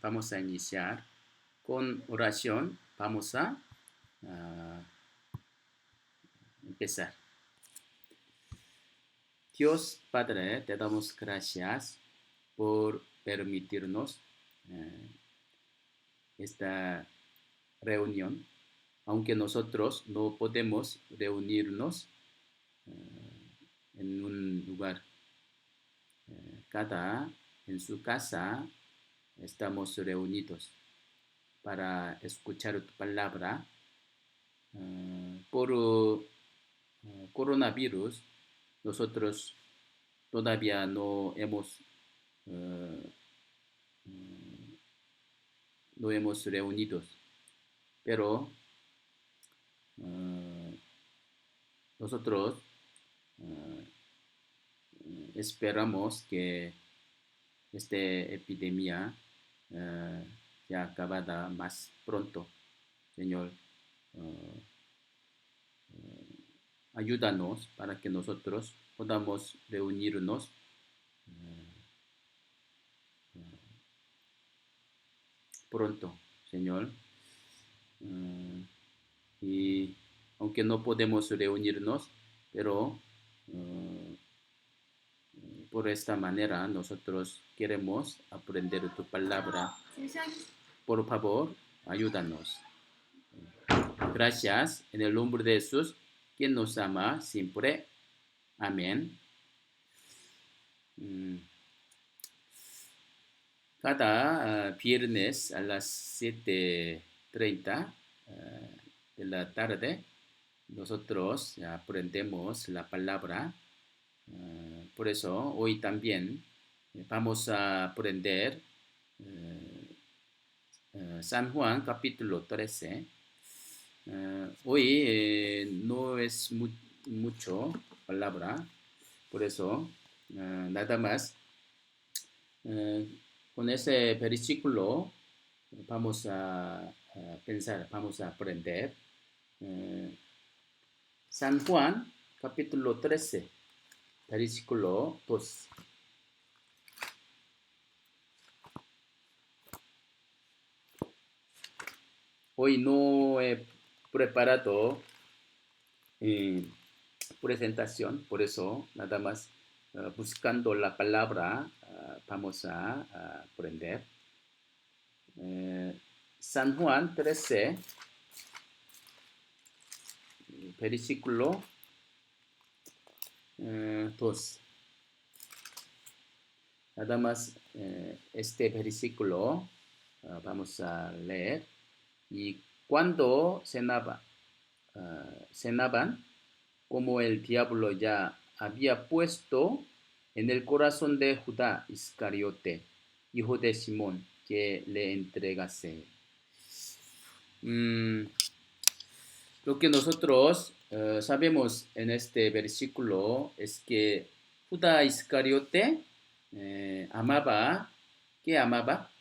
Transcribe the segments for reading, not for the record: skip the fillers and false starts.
vamos a iniciar con oración. Vamos a empezar. Dios Padre, te damos gracias por permitirnos esta reunión, aunque nosotros no podemos reunirnos en un lugar. Cada en su casa estamos reunidos para escuchar tu palabra. Por coronavirus, nosotros todavía no hemos reunidos, pero nosotros esperamos que esta epidemia sea acabada más pronto. Señor, ayúdanos para que nosotros podamos reunirnos pronto, Señor. Y aunque no podemos reunirnos, pero por esta manera nosotros queremos aprender tu palabra. Por favor, ayúdanos. Gracias en el nombre de Jesús, quien nos ama siempre. Amén. Cada viernes a las 7:30 de la tarde nosotros aprendemos la palabra. Por eso hoy también vamos a aprender San Juan capítulo 13. Hoy no es mucho palabra, por eso nada más con ese versículo vamos a pensar, vamos a aprender. San Juan capítulo 13, versículo 2. Hoy no he preparado presentación, por eso nada más buscando la palabra vamos a aprender. San Juan 13, versículo 2. Nada más este versículo vamos a leer. Y cuando cenaban, como el diablo ya había puesto en el corazón de Judá Iscariote, hijo de Simón, que le entregase. Lo que nosotros sabemos en este versículo es que Judá Iscariote amaba, ¿qué amaba?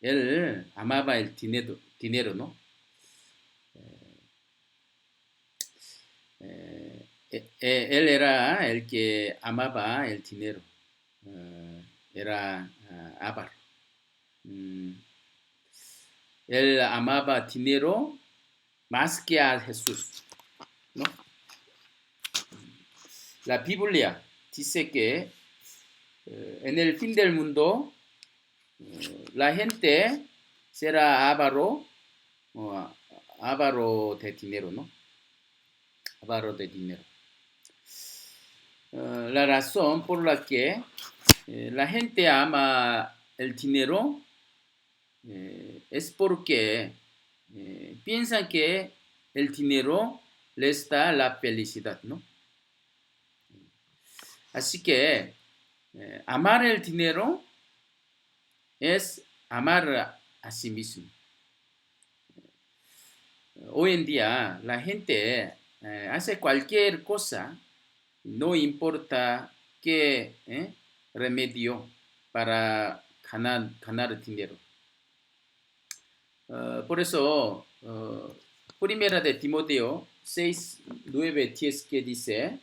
Él amaba el dinero, ¿no? Él era el que amaba el dinero. Era avaro. Él amaba dinero más que a Jesús, ¿no? La Biblia dice que en el fin del mundo la gente será avaro de dinero, ¿no? Avaro de dinero. La razón por la que la gente ama el dinero es porque piensan que el dinero les da la felicidad, ¿no? Así que amar el dinero es amar a sí mismo. Hoy en día la gente hace cualquier cosa, no importa qué remedio para ganar dinero. Por eso primera de Timoteo 6, 9, 10 que dice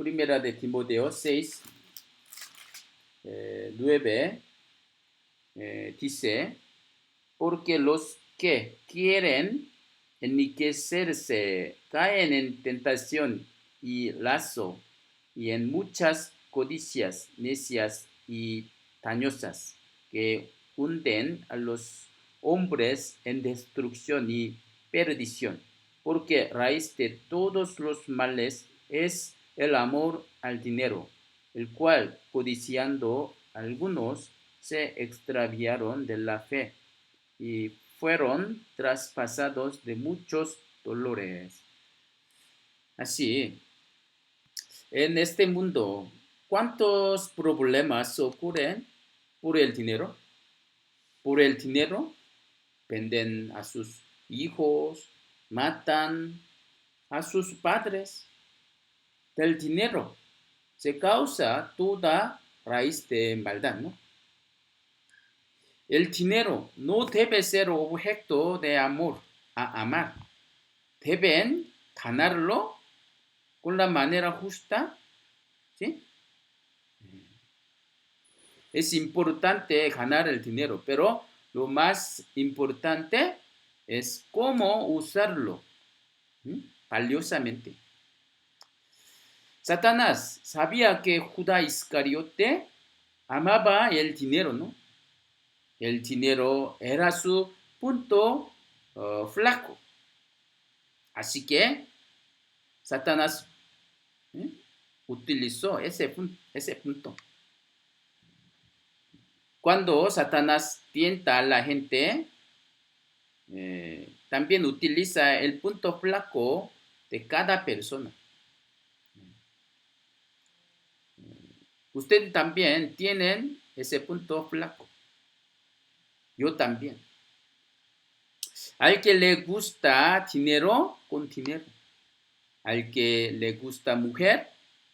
Primera de Timoteo 6, 9, dice, porque los que quieren enriquecerse caen en tentación y lazo y en muchas codicias necias y dañosas que hunden a los hombres en destrucción y perdición, porque raíz de todos los males es el amor al dinero, el cual, codiciando algunos, se extraviaron de la fe y fueron traspasados de muchos dolores. Así, en este mundo, ¿cuántos problemas ocurren por el dinero? Por el dinero venden a sus hijos, matan a sus padres. Del dinero se causa toda raíz de maldad, ¿no? El dinero no debe ser objeto de amor, a amar. Deben ganarlo con la manera justa, ¿sí? Es importante ganar el dinero, pero lo más importante es cómo usarlo, ¿sí? Valiosamente. Satanás sabía que Judá Iscariote amaba el dinero, ¿no? El dinero era su punto flaco. Así que Satanás ¿eh? utilizó ese punto. Cuando Satanás tienta a la gente, también utiliza el punto flaco de cada persona. Usted también tiene ese punto flaco. Yo también. Al que le gusta dinero, con dinero. Al que le gusta mujer,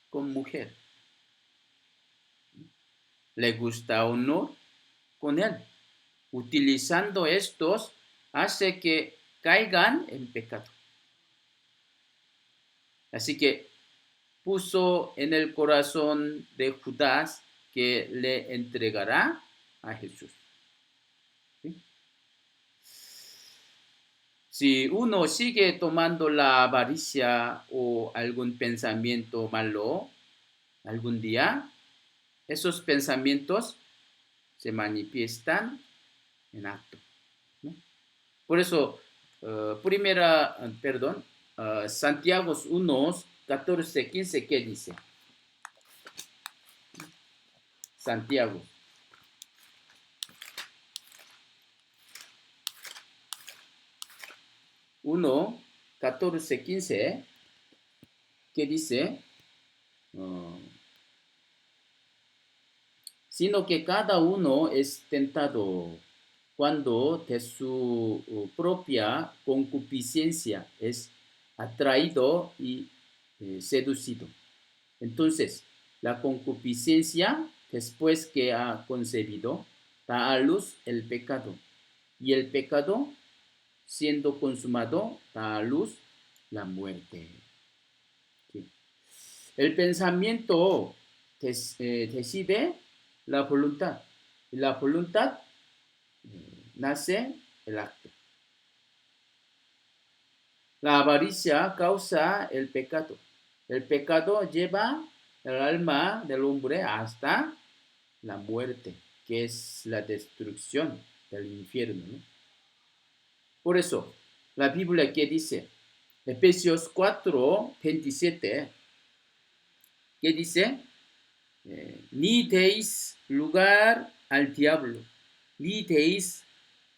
con mujer. Le gusta honor, con él. Utilizando estos hace que caigan en pecado. Así que puso en el corazón de Judas que le entregará a Jesús. ¿Sí? Si uno sigue tomando la avaricia o algún pensamiento malo, algún día, esos pensamientos se manifiestan en acto, ¿no? Por eso, Santiago 1, 14, 15, ¿qué dice? Santiago. 1, 14, 15, ¿qué dice? Uh, sino que cada uno es tentado cuando de su propia concupiscencia es atraído y seducido. Entonces, la concupiscencia, después que ha concebido, da a luz el pecado. Y el pecado, siendo consumado, da a luz la muerte. ¿Sí? El pensamiento decide la voluntad. Y la voluntad nace el acto. La avaricia causa el pecado. El pecado lleva el alma del hombre hasta la muerte, que es la destrucción del infierno, ¿no? Por eso, la Biblia que dice, Efesios 4, 27, que dice, ni deis lugar al diablo, ni deis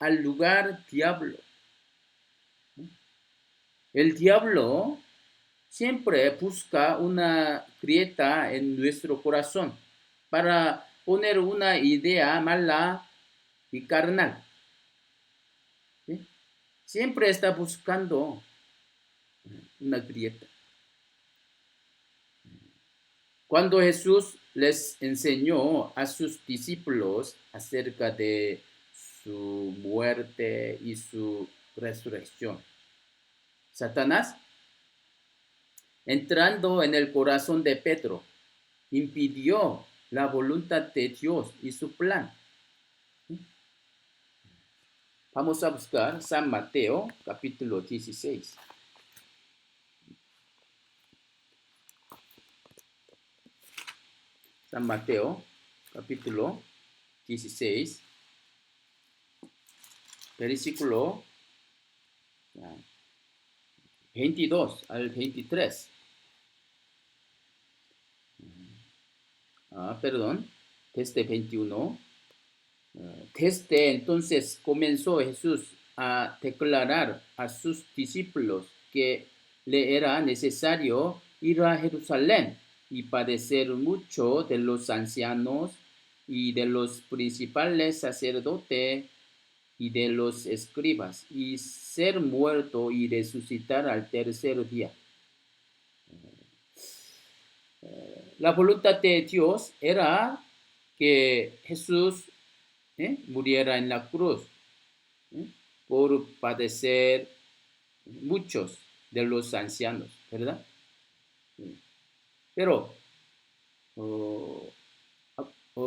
al lugar diablo. El diablo siempre busca una grieta en nuestro corazón para poner una idea mala y carnal. ¿Sí? Siempre está buscando una grieta. Cuando Jesús les enseñó a sus discípulos acerca de su muerte y su resurrección, Satanás entrando en el corazón de Pedro, impidió la voluntad de Dios y su plan. Vamos a buscar San Mateo, capítulo 16. San Mateo, capítulo 16, versículo 22 al 23. Perdón, desde 21. Desde entonces comenzó Jesús a declarar a sus discípulos que le era necesario ir a Jerusalén y padecer mucho de los ancianos y de los principales sacerdotes y de los escribas, y ser muerto y resucitar al tercer día. La voluntad de Dios era que Jesús muriera en la cruz por padecer muchos de los ancianos, ¿verdad? Pero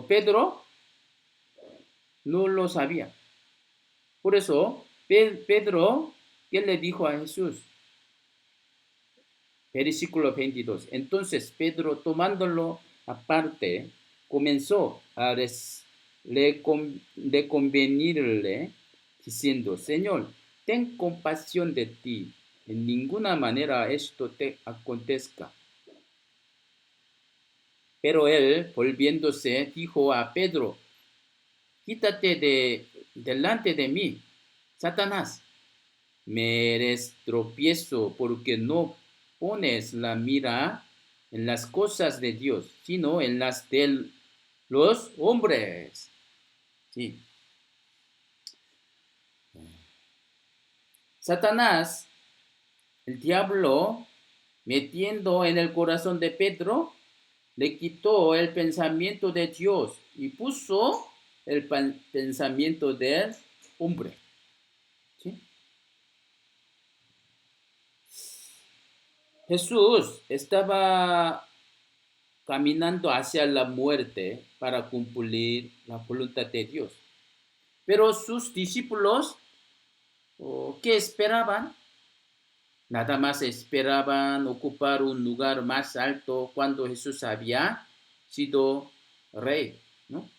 Pedro no lo sabía. Por eso, Pedro, ¿qué le dijo a Jesús? Versículo 22. Entonces Pedro, tomándolo aparte, comenzó a convenirle, diciendo: Señor, ten compasión de ti, en ninguna manera esto te acontezca. Pero él, volviéndose, dijo a Pedro: quítate delante de mí, Satanás. Me eres tropiezo porque no pones la mira en las cosas de Dios, sino en las de los hombres. Sí. Satanás, el diablo, metiendo en el corazón de Pedro, le quitó el pensamiento de Dios y puso el pensamiento del hombre. ¿Sí? Jesús estaba caminando hacia la muerte para cumplir la voluntad de Dios. Pero sus discípulos, ¿qué esperaban? Nada más esperaban ocupar un lugar más alto cuando Jesús había sido rey, ¿no?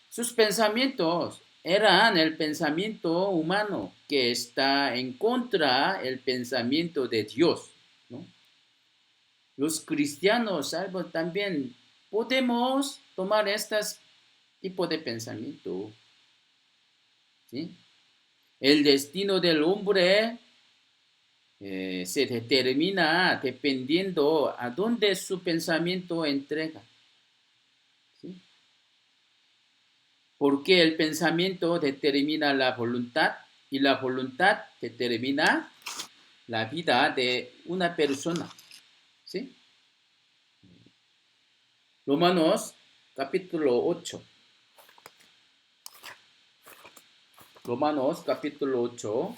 Sus pensamientos eran el pensamiento humano que está en contra del pensamiento de Dios, ¿no? Los cristianos salvo también podemos tomar este tipo de pensamiento, ¿sí? El destino del hombre se determina dependiendo a dónde su pensamiento entrega, ¿sí? Porque el pensamiento determina la voluntad y la voluntad determina la vida de una persona, ¿sí? Romanos capítulo 8. Romanos capítulo 8.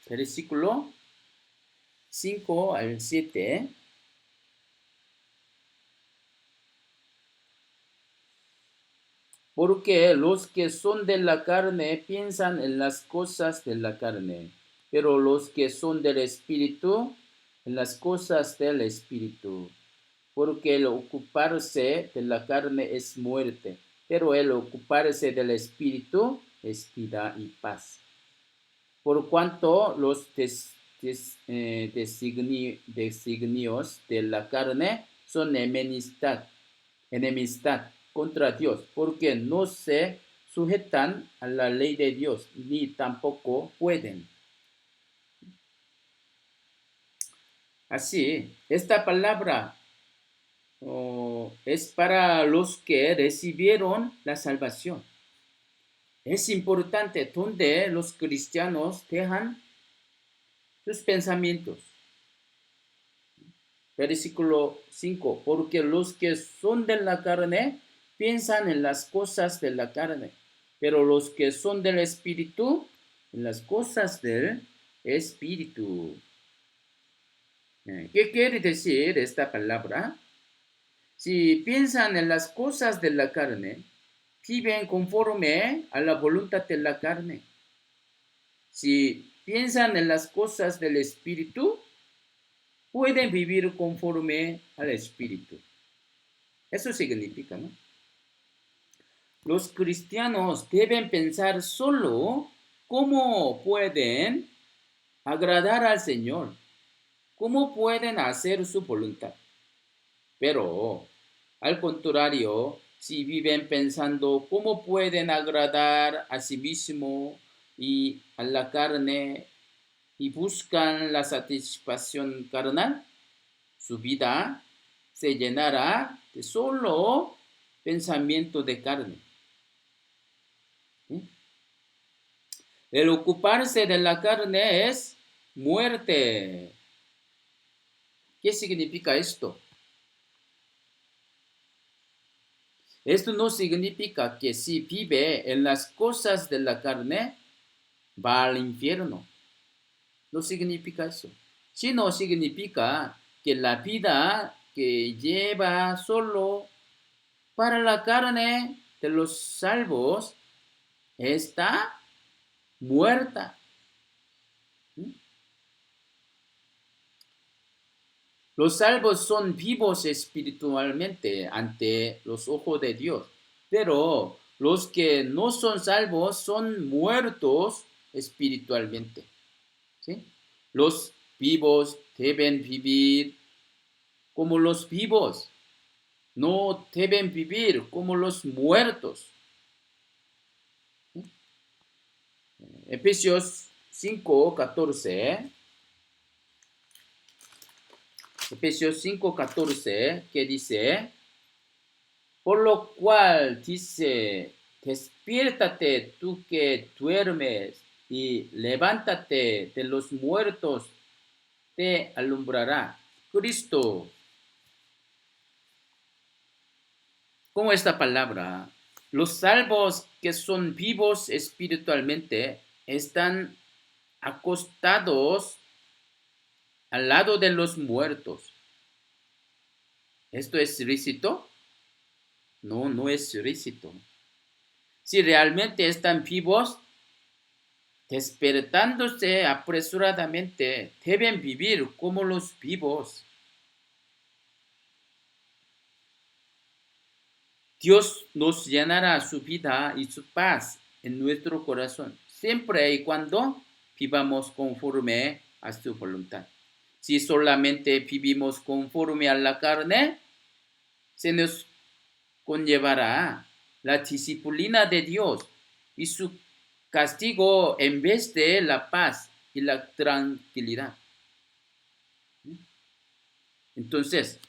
Versículo 5 al 7. Porque los que son de la carne piensan en las cosas de la carne, pero los que son del Espíritu, en las cosas del Espíritu. Porque el ocuparse de la carne es muerte, pero el ocuparse del Espíritu es vida y paz. Por cuanto los designios de la carne son enemistad contra Dios, porque no se sujetan a la ley de Dios, ni tampoco pueden. Así, esta palabra es para los que recibieron la salvación. Es importante donde los cristianos dejan sus pensamientos. Versículo 5, porque los que son de la carne piensan en las cosas de la carne, pero los que son del Espíritu, en las cosas del Espíritu. ¿Qué quiere decir esta palabra? Si piensan en las cosas de la carne, viven conforme a la voluntad de la carne. Si piensan en las cosas del Espíritu, pueden vivir conforme al Espíritu. Eso significa, ¿no? Los cristianos deben pensar solo cómo pueden agradar al Señor, cómo pueden hacer su voluntad. Pero, al contrario, si viven pensando cómo pueden agradar a sí mismo y a la carne y buscan la satisfacción carnal, su vida se llenará de solo pensamiento de carne. ¿Sí? El ocuparse de la carne es muerte. ¿Qué significa esto? Esto no significa que si vive en las cosas de la carne, va al infierno. No significa eso. Sino significa que la vida que lleva solo para la carne de los salvos está muerta. ¿Mm? Los salvos son vivos espiritualmente ante los ojos de Dios, pero los que no son salvos son muertos espiritualmente. ¿Sí? Los vivos deben vivir como los vivos, no deben vivir como los muertos. ¿Sí? Efesios 5:14. Efesios 5:14, que dice, por lo cual dice, despiértate tú que duermes y levántate de los muertos, te alumbrará Cristo. Con esta palabra, los salvos que son vivos espiritualmente están acostados al lado de los muertos. ¿Esto es lícito? No, no es lícito. Si realmente están vivos, despertándose apresuradamente, deben vivir como los vivos. Dios nos llenará su vida y su paz en nuestro corazón, siempre y cuando vivamos conforme a su voluntad. Si solamente vivimos conforme a la carne, se nos conllevará la disciplina de Dios y su castigo en vez de la paz y la tranquilidad. Entonces,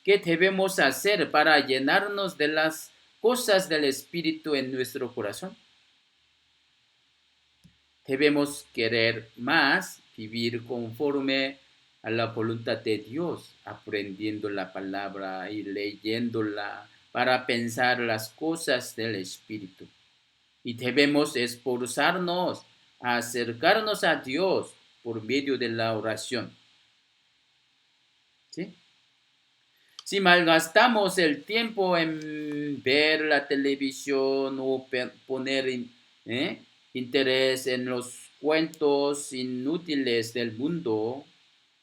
¿qué debemos hacer para llenarnos de las cosas del Espíritu en nuestro corazón? Debemos querer más, vivir conforme a la voluntad de Dios, aprendiendo la palabra y leyéndola para pensar las cosas del Espíritu. Y debemos esforzarnos a acercarnos a Dios por medio de la oración. ¿Sí? Si malgastamos el tiempo en ver la televisión o poner interés en los cuentos inútiles del mundo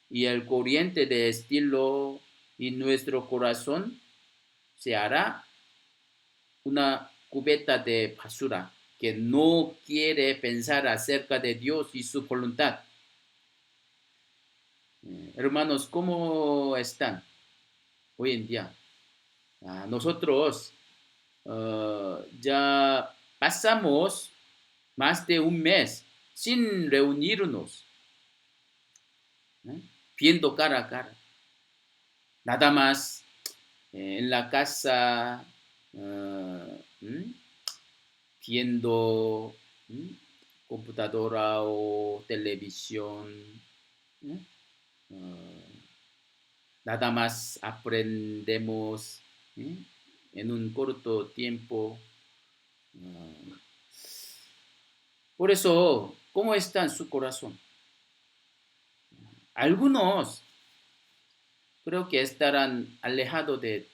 y el corriente de estilo y nuestro corazón se hará una cubeta de basura que no quiere pensar acerca de Dios y su voluntad. Hermanos, ¿cómo están hoy en día? Nosotros ya pasamos más de un mes sin reunirnos, ¿eh? Viendo cara a cara. Nada más en la casa, viendo computadora o televisión. ¿Eh? Uh, Nada más aprendemos en un corto tiempo. uh, Por eso, ¿cómo está en su corazón? Algunos creo que estarán alejados del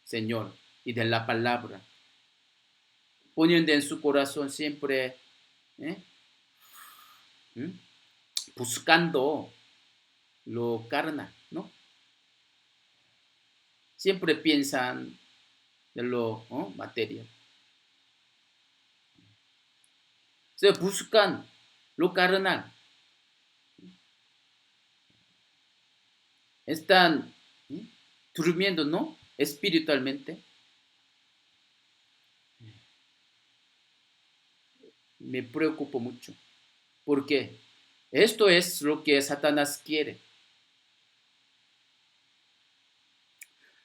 Señor y de la palabra, poniendo en su corazón siempre, ¿eh? ¿Mm? Buscando lo carnal, ¿no? Siempre piensan de lo, ¿no?, material. Se buscan lo carnal. Están, ¿eh?, durmiendo, ¿no? Espiritualmente. Me preocupo mucho. Porque esto es lo que Satanás quiere.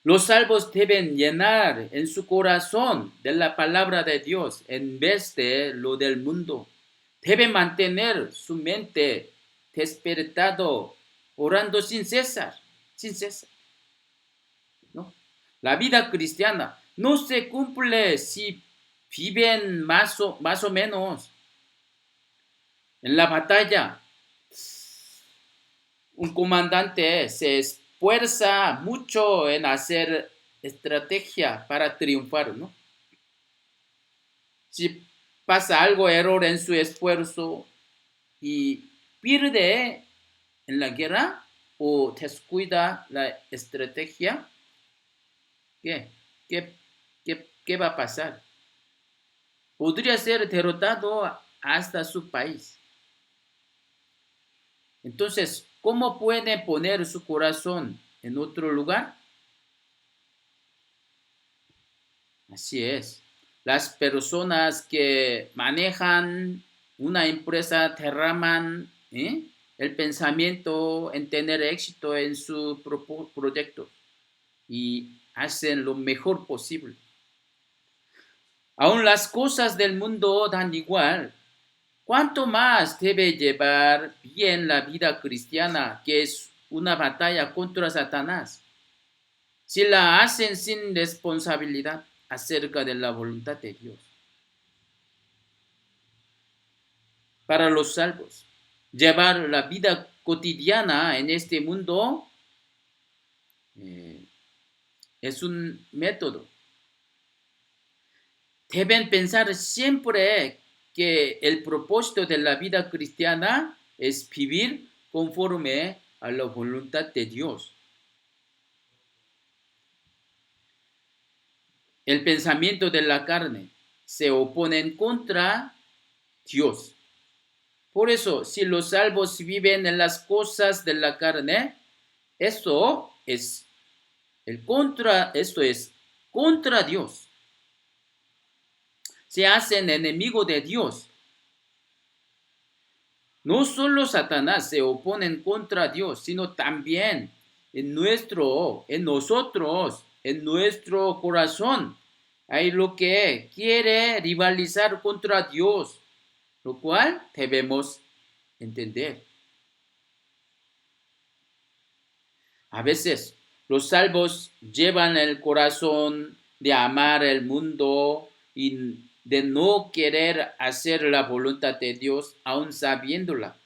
Los salvos deben llenar en su corazón de la palabra de Dios en vez de lo del mundo. Deben mantener su mente despertado, orando sin cesar, ¿no? La vida cristiana no se cumple si viven más o menos. En la batalla, un comandante se esfuerza mucho en hacer estrategia para triunfar, ¿no? Si pasa algo, error en su esfuerzo y pierde en la guerra o descuida la estrategia, ¿qué? ¿Qué va a pasar? Podría ser derrotado hasta su país. Entonces, ¿cómo puede poner su corazón en otro lugar? Así es. Las personas que manejan una empresa derraman, el pensamiento en tener éxito en su proyecto y hacen lo mejor posible. Aún las cosas del mundo dan igual. ¿Cuánto más debe llevar bien la vida cristiana, que es una batalla contra Satanás, si la hacen sin responsabilidad acerca de la voluntad de Dios? Para los salvos, llevar la vida cotidiana en este mundo eh, es un método. Deben pensar siempre que el propósito de la vida cristiana es vivir conforme a la voluntad de Dios. El pensamiento de la carne se opone en contra Dios. Por eso, si los salvos viven en las cosas de la carne, esto es contra Dios. Se hacen enemigo de Dios. No solo Satanás se opone contra Dios, sino también en nosotros, en nuestro corazón, hay lo que quiere rivalizar contra Dios, lo cual debemos entender. A veces los salvos llevan el corazón de amar el mundo y de no querer hacer la voluntad de Dios aun sabiéndola.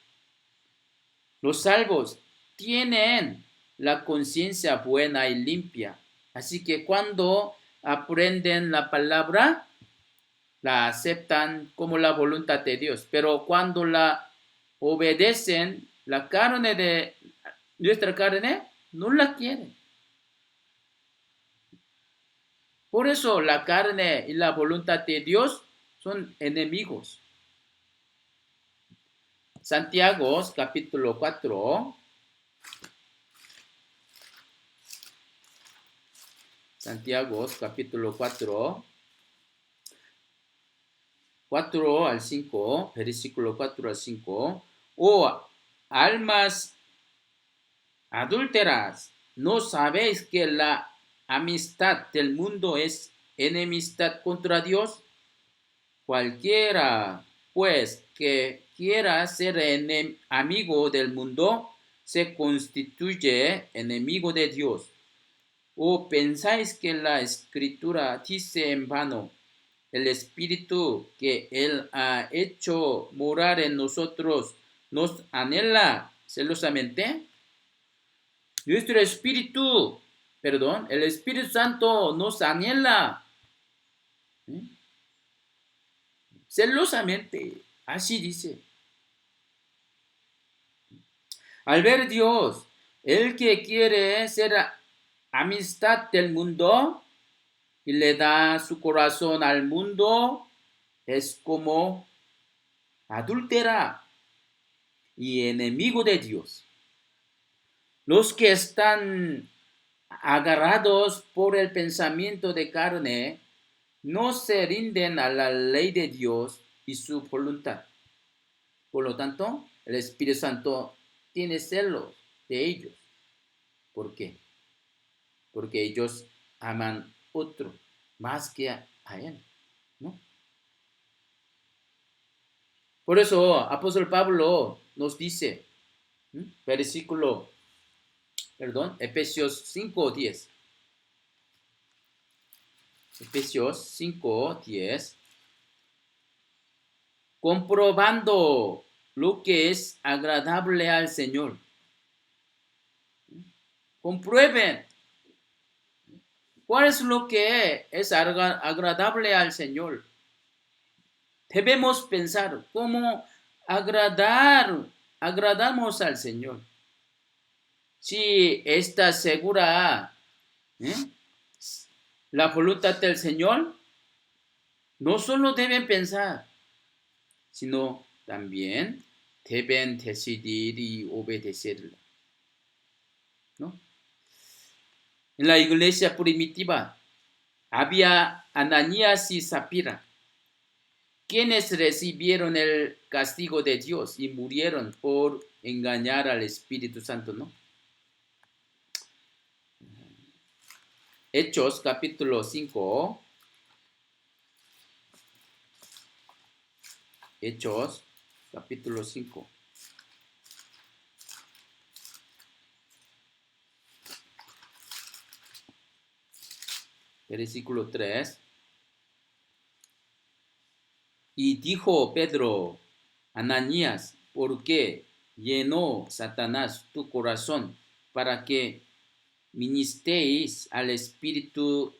Los salvos tienen la conciencia buena y limpia. Así que cuando aprenden la palabra, la aceptan como la voluntad de Dios. Pero cuando la obedecen, nuestra carne no la quiere. Por eso la carne y la voluntad de Dios son enemigos. Santiago capítulo 4. Santiago capítulo 4. 4 al 5, versículo 4 al 5. Oh, almas adúlteras, ¿no sabéis que la amistad del mundo es enemistad contra Dios? Cualquiera, pues, que quiera ser amigo del mundo, se constituye enemigo de Dios. ¿O pensáis que la Escritura dice en vano: el Espíritu que Él ha hecho morar en nosotros nos anhela celosamente. Nuestro Espíritu, perdón, el Espíritu Santo nos anhela celosamente. Así dice. Al ver Dios, el que quiere ser amistad del mundo y le da su corazón al mundo, es como adúltera y enemigo de Dios. Los que están agarrados por el pensamiento de carne no se rinden a la ley de Dios y su voluntad. Por lo tanto, el Espíritu Santo tiene celos de ellos. ¿Por qué? Porque ellos aman otro más que a él, ¿no? Por eso, apóstol Pablo nos dice, Efesios 5:10. Efesios 5:10. Comprobando lo que es agradable al Señor. Comprueben cuál es lo que es agradable al Señor. Debemos pensar cómo agradamos al Señor. Si está segura la voluntad del Señor, no solo deben pensar, sino también deben decidir y obedecerla, ¿no? En la iglesia primitiva había Ananías y Zafira, quienes recibieron el castigo de Dios y murieron por engañar al Espíritu Santo, ¿no? Hechos capítulo 5. Hechos capítulo 5. Versículo 3. Y dijo Pedro, Ananías, ¿por qué llenó Satanás tu corazón para que mintieses al Espíritu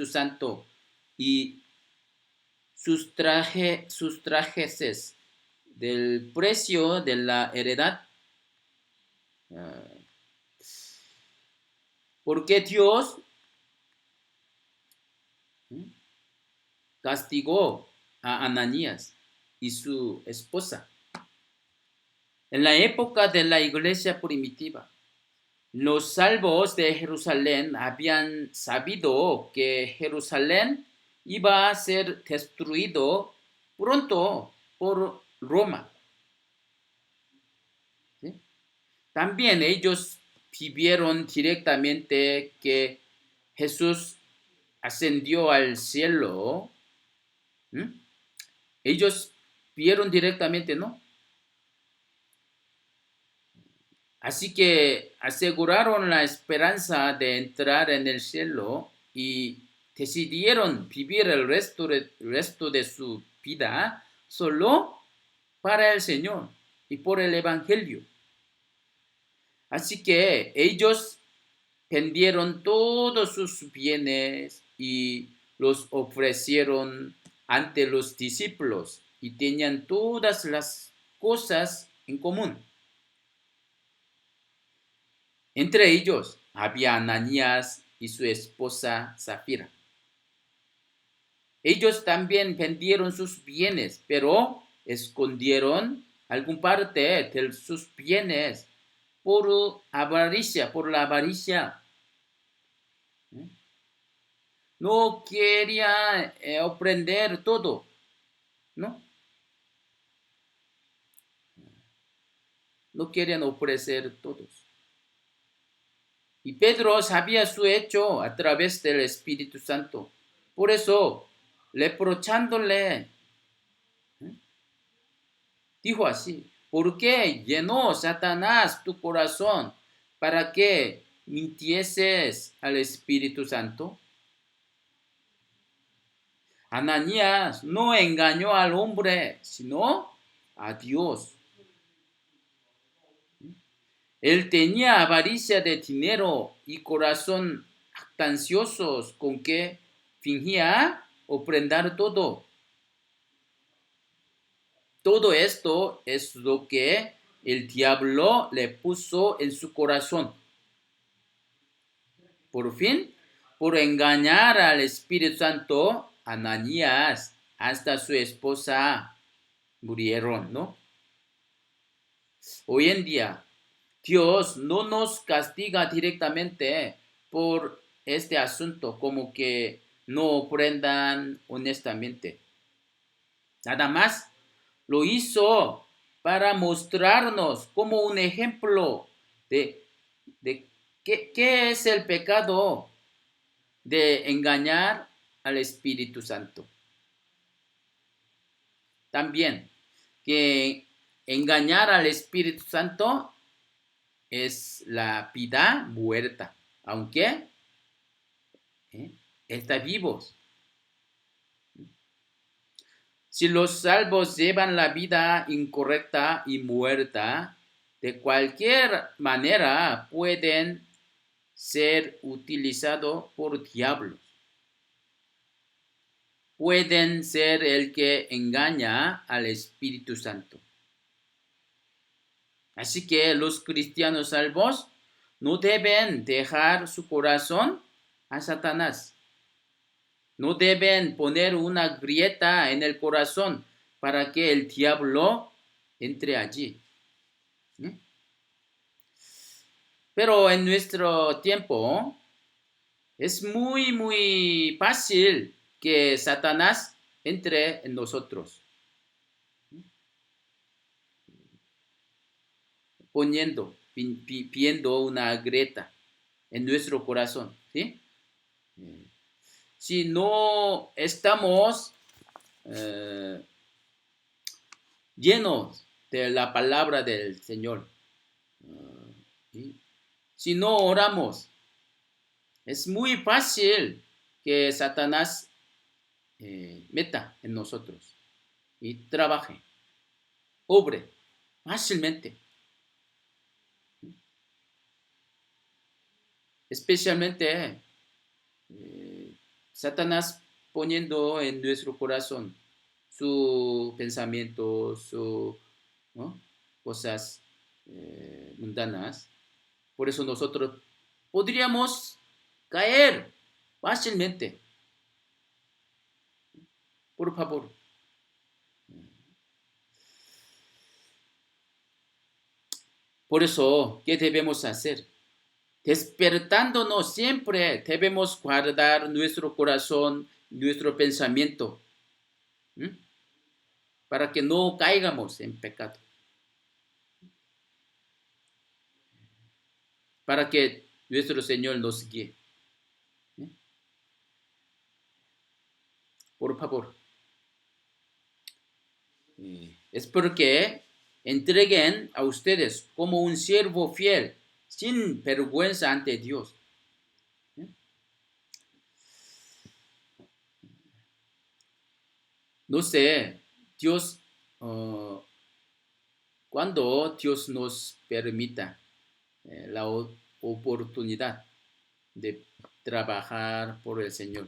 Santo y sustrajeses del precio de la heredad? Porque Dios castigó a Ananías y su esposa. En la época de la iglesia primitiva, los salvos de Jerusalén habían sabido que Jerusalén iba a ser destruido pronto por Roma. ¿Sí? También ellos vivieron directamente que Jesús ascendió al cielo. Ellos vieron directamente, ¿no? Así que aseguraron la esperanza de entrar en el cielo y decidieron vivir el resto de su vida solo para el Señor y por el Evangelio. Así que ellos vendieron todos sus bienes y los ofrecieron ante los discípulos y tenían todas las cosas en común. Entre ellos había Ananías y su esposa Zafira. Ellos también vendieron sus bienes, pero escondieron alguna parte de sus bienes por la avaricia. No quería aprender todo, ¿no? No querían ofrecer todos. Y Pedro sabía su hecho a través del Espíritu Santo. Por eso, reprochándole, dijo así: ¿por qué llenó Satanás tu corazón para que mintieses al Espíritu Santo? Ananías no engañó al hombre, sino a Dios. Él tenía avaricia de dinero y corazón jactanciosos con que fingía ofrendar todo. Todo esto es lo que el diablo le puso en su corazón. Por fin, por engañar al Espíritu Santo, Ananías hasta su esposa murieron, ¿no? Hoy en día, Dios no nos castiga directamente por este asunto, como que no ofrendan honestamente. Nada más lo hizo para mostrarnos como un ejemplo de qué es el pecado de engañar al Espíritu Santo. También que engañar al Espíritu Santo es la vida muerta, aunque está vivos. Si los salvos llevan la vida incorrecta y muerta, de cualquier manera pueden ser utilizados por diablos. Pueden ser el que engaña al Espíritu Santo. Así que los cristianos salvos no deben dejar su corazón a Satanás. No deben poner una grieta en el corazón para que el diablo entre allí. Pero en nuestro tiempo es muy fácil que Satanás entre en nosotros, viendo una grieta en nuestro corazón, ¿sí? Si no estamos llenos de la palabra del Señor, ¿sí? Si no oramos, es muy fácil que Satanás meta en nosotros y trabaje, obre fácilmente. Especialmente Satanás poniendo en nuestro corazón su pensamiento, sus ¿no? cosas mundanas. Por eso nosotros podríamos caer fácilmente. Por favor. Por eso, ¿qué debemos hacer? Despertándonos siempre debemos guardar nuestro corazón, nuestro pensamiento, ¿m? Para que no caigamos en pecado. Para que nuestro Señor nos guíe. Por favor. Es porque entreguen a ustedes como un siervo fiel, sin vergüenza ante Dios. No sé, Dios, cuando Dios nos permita la oportunidad de trabajar por el Señor.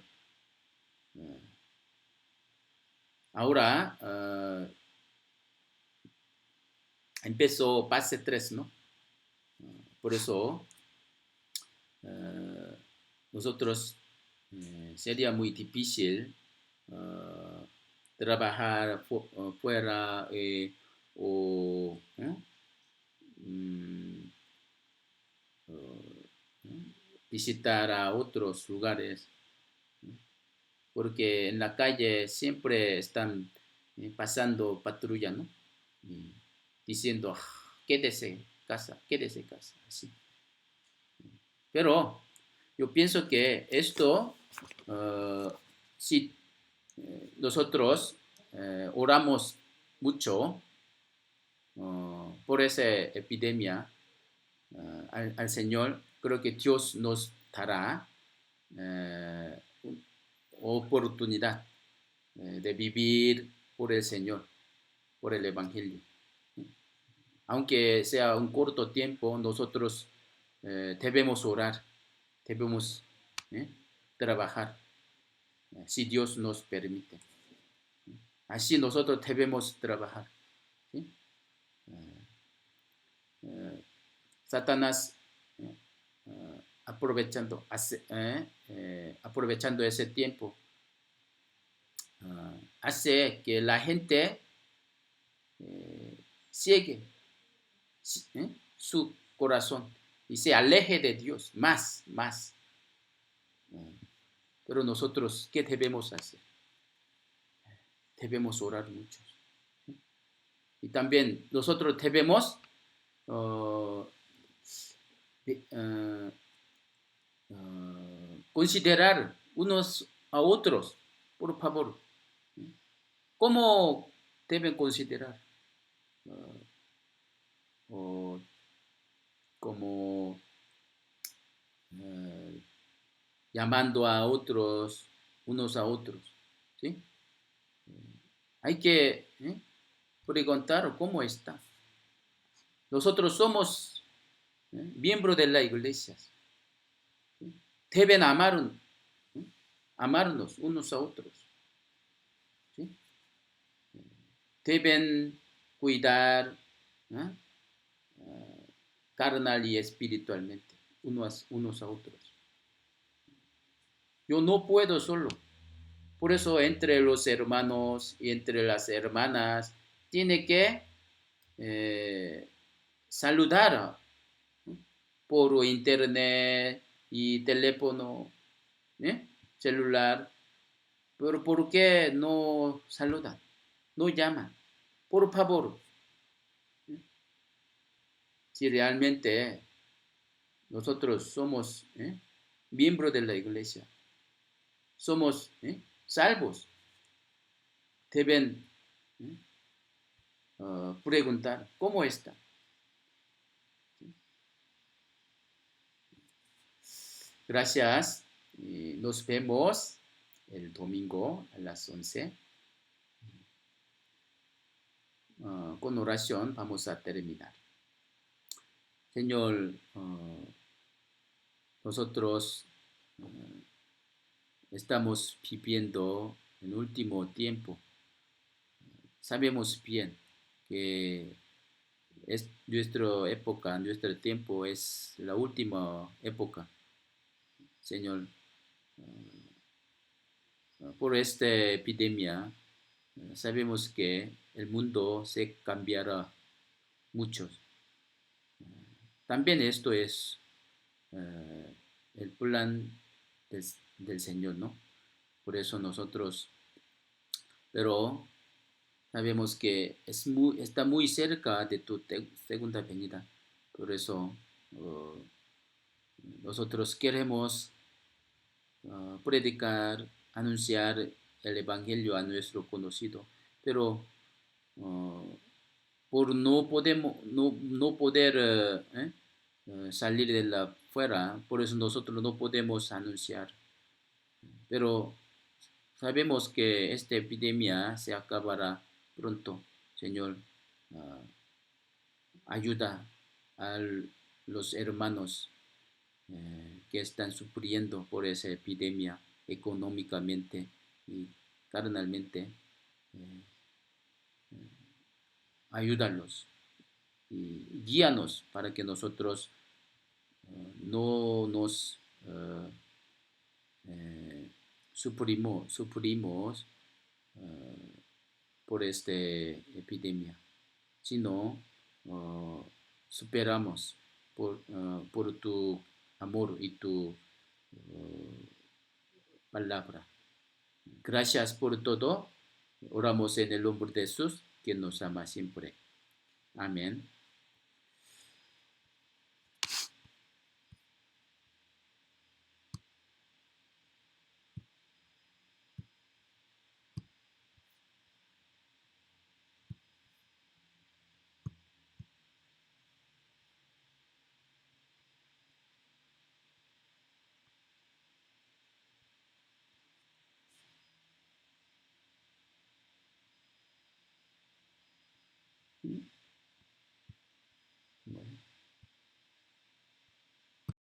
Ahora empezó fase 3, ¿no? Por eso nosotros sería muy difícil trabajar fuera o visitar a otros lugares, porque en la calle siempre están pasando patrulla, ¿no? Diciendo, quédese casa, así. Pero yo pienso que esto, si nosotros oramos mucho por esa epidemia al Señor, creo que Dios nos dará oportunidad de vivir por el Señor, por el Evangelio. Aunque sea un corto tiempo, nosotros debemos orar, debemos trabajar, si Dios nos permite. Así nosotros debemos trabajar. ¿Sí? Satanás, aprovechando, aprovechando ese tiempo, hace que la gente ciegue su corazón y se aleje de Dios más, más. Pero nosotros, ¿qué debemos hacer? Debemos orar mucho. Y también nosotros debemos uh, uh, considerar unos a otros, por favor. ¿Cómo deben considerar? O como llamando a otros, unos a otros. ¿Sí? Hay que preguntar cómo está. Nosotros somos miembros de la iglesia. ¿Sí? Deben amarnos unos a otros. ¿Sí? Deben cuidar carnal y espiritualmente unos a otros. Yo no puedo solo. Por eso entre los hermanos y entre las hermanas tiene que saludar por internet y teléfono, celular. Pero ¿por qué no saludan? No llaman. Por favor, si realmente nosotros somos miembros de la iglesia, somos salvos, deben preguntar, ¿cómo está? Gracias. Nos vemos el domingo a las 11. Con oración vamos a terminar. Señor, nosotros estamos viviendo en último tiempo. Sabemos bien que es nuestra época, nuestro tiempo es la última época. Señor, por esta epidemia, sabemos que el mundo se cambiará mucho. También esto es el plan del, del Señor, ¿no? Por eso nosotros, pero sabemos que está muy cerca de tu segunda venida. Por eso nosotros queremos predicar, anunciar el Evangelio a nuestro conocido. Pero por no poder salir de la fuera, por eso nosotros no podemos anunciar. Pero sabemos que esta epidemia se acabará pronto. Señor, ayuda a los hermanos que están sufriendo por esa epidemia económicamente y carnalmente. Ayúdanos y guíanos para que nosotros no nos sufrimos por esta epidemia, sino superamos por tu amor y tu palabra. Gracias por todo. Oramos en el nombre de Jesús, quien nos ama siempre. Amén. ¿sí?